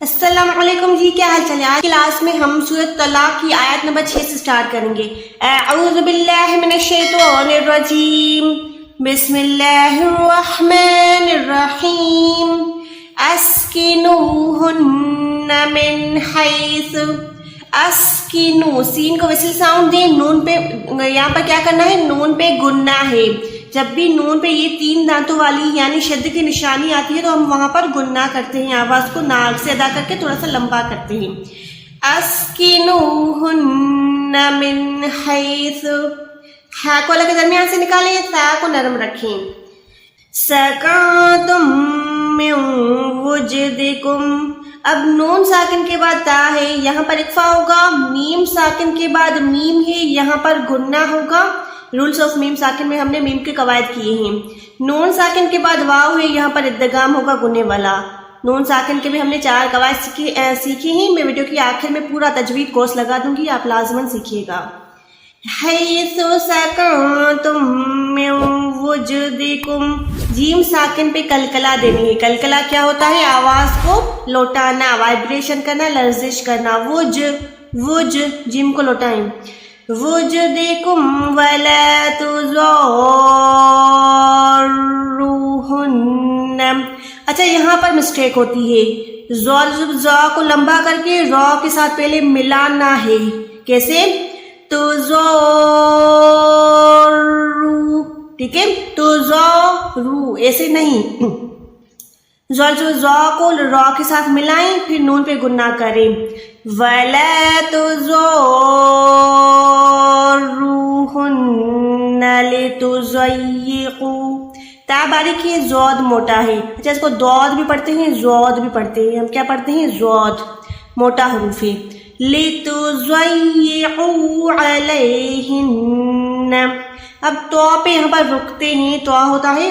السلام علیکم جی، کیا حال چال ہے؟ آج کلاس میں ہم سورۃ طلاق کی آیت نمبر 6 سے سٹارٹ کریں گے۔ اعوذ باللہ من الشیطان الرجیم، بسم اللہ الرحمن الرحیم، اسکنوہن من حیث، اسکنو، سین کو وصل ساؤنڈ دیں، نون پہ یہاں پر کیا کرنا ہے؟ نون پہ گننا ہے۔ جب بھی نون پہ یہ 3 دانتوں والی یعنی شد کی نشانی آتی ہے تو ہم وہاں پر گننا کرتے ہیں، آواز کو ناک سے ادا کر کے تھوڑا سا لمبا کرتے ہیں۔ اسکنوہن من حیث، ہا کو الگ کے درمیان سے نکالیں، تا کو نرم رکھیں۔ سکنتم من وجدکم، اب نون ساکن کے بعد تا ہے، یہاں پر اکفا ہوگا، میم ساکن کے بعد میم ہے، یہاں پر گننا ہوگا۔ رولز آف میم ساکن میں ہم نے میم کے قواعد کیے ہیں۔ نون ساکن کے بعد واو ہے، یہاں پر ادغام ہوگا گنے والا۔ نون ساکن کے بھی ہم نے 4 قواعد سیکھے ہیں، میں ویڈیو کی آخر میں پورا تجوید کورس لگا دوں گی، آپ لازماً سیکھیے گا۔ حیث سکنتم من وجدکم، جیم ساکن پہ کلکلا دینی ہے۔ کلکلا کیا ہوتا ہے؟ آواز کو لوٹانا، وائبریشن کرنا، لرزش کرنا۔ وج جیم کو لوٹائیں۔ وجدکم ولا تضاروہن، اچھا یہاں پر مسٹیک ہوتی ہے، زا کو لمبا کر کے را کے ساتھ پہلے ملانا ہے۔ کیسے؟ تزارو، ٹھیک ہے، تزارو ایسے نہیں، زا کو را کے ساتھ ملائیں پھر نون پہ گننا کریں۔ وَلَا تُضَارُّوهُنَّ لِتُضَيِّقُوا، تا باریک ہے، زود موٹا ہے، اچھا اس کو دود بھی پڑھتے ہیں، زود بھی پڑھتے ہیں، ہم کیا پڑھتے ہیں؟ زود، موٹا حروف ہے۔ لِتُضَيِّقُوا عَلَيْهِنَّ، اب تو پہ یہاں پر رکتے ہیں، تو ہوتا ہے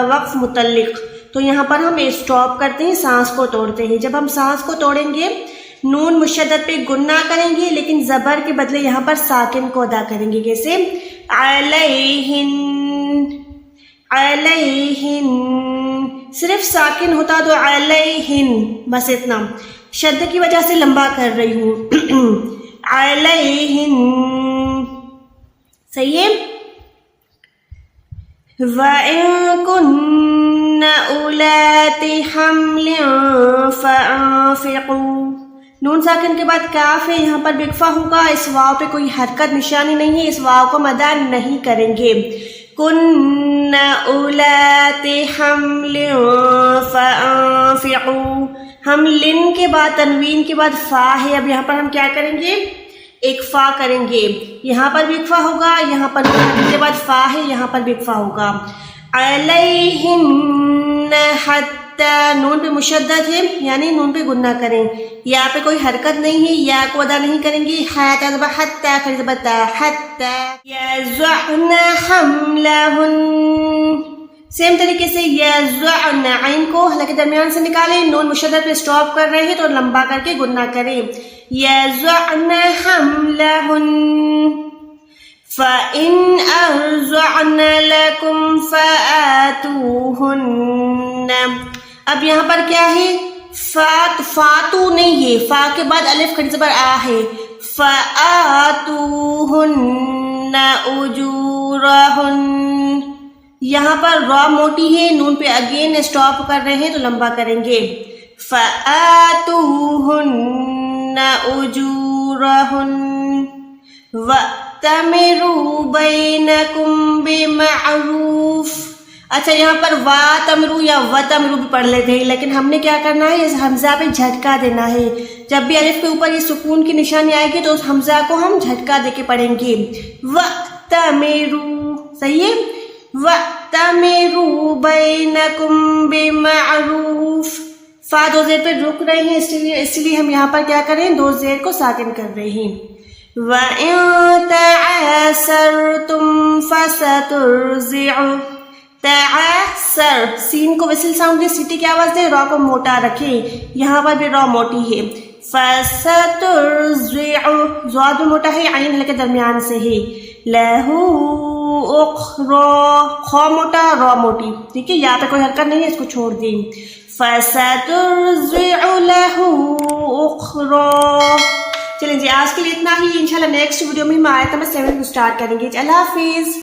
وقف متعلق، تو یہاں پر ہم اسٹاپ کرتے ہیں، سانس کو توڑتے ہیں۔ جب ہم سانس کو توڑیں گے نون مشدد پہ گننا کریں گے، لیکن زبر کے بدلے یہاں پر ساکن کو ادا کریں گے۔ کیسے؟ علیہن، علیہن، صرف ساکن ہوتا تو علیہن، بس اتنا، شد کی وجہ سے لمبا کر رہی ہوں۔ علیہن، صحیح ہے۔ وَإِن كُنَّ أُولَاتِ حَمْلٍ فَأَنفِقُوا، نون ساکن کے بعد کاف ہے، یہاں پر بکفا ہوگا، اس واو پہ کوئی حرکت نشانی نہیں ہے، اس واو کو مدا نہیں کریں گے۔ کن اولات حمل فانفقوا، ہم لن کے بعد تنوین کے بعد فا ہے، اب یہاں پر ہم کیا کریں گے؟ ایک فا کریں گے، یہاں پر بھی اکفا ہوگا، یہاں پر کے بعد فا ہے، یہاں پر بھی اکفا ہوگا۔ علیہن حتی، نون پہ مشدد ہے یعنی نون پہ گننا کریں، یا پہ کوئی حرکت نہیں ہے، یا کو ادا نہیں کریں گے۔ حتی یضعن حملہن، سیم طریقے سے یضعن، عین کو حلق درمیان سے نکالیں، نون مشدد پہ سٹاپ کر رہے ہیں تو لمبا کر کے گننا کریں۔ یضعن حملہن فَإِنْ أَرْضَعْنَ لَكُمْ فَآتُوهُنَّ، اب یہاں پر کیا ہے؟ فاتو نہیں ہے، فا کے بعد الف کھڑی زبر آ ہے۔ فَآتُوهُنَّ أُجُورَهُنَّ، یہاں پر را موٹی ہے، نون پہ اگین اسٹاپ کر رہے ہیں تو لمبا کریں گے۔ فَآتُوهُنَّ أُجُورَهُنَّ وَأْتَمِرُوا بَيْنَكُمْ بِمَعْرُوفٍ، اچھا یہاں پر وا تمرو یا و تمرو بھی پڑھ لیتے ہیں، لیکن ہم نے کیا کرنا ہے؟ اس حمزہ پہ جھٹکا دینا ہے، جب بھی الف کے اوپر یہ سکون کی نشانی آئے گی تو اس حمزہ کو ہم جھٹکا دے کے پڑھیں گے۔ وَأْتَمِرُوا، صحیح ہے، وَأْتَمِرُوا بَيْنَكُمْ بِمَعْرُوفٍ، فا 2 زیر پہ رک رہے ہیں، اس لیے ہم یہاں پر کیا کریں؟ 2 زیر کو ساکن کر رہے ہیں۔ وَإِن تَعَاسَرْتُمْ فَسَتُرْضِعُ، تعاسر، سین کو وصل ساؤنڈ دے، سیٹی کی آواز دے، را کو موٹا رکھے، یہاں پر بھی را موٹی ہے۔ فَسَتُرْضِعُ، زواد بھی موٹا ہے، عین حلق کے درمیان سے ہے۔ لَهُ أُخْرَى، خو موٹا، را موٹی، ٹھیک ہے، یہاں پہ کوئی حرکت نہیں ہے، اس کو چھوڑ دیں۔ فَسَتُرْضِعُ لَهُ اخرى. چلیں جی آج کے لیے اتنا ہی. انشاءاللہ نیکسٹ ویڈیو میں ہم آیت نمبر 7 کو اسٹارٹ کریں گے. اللہ حافظ.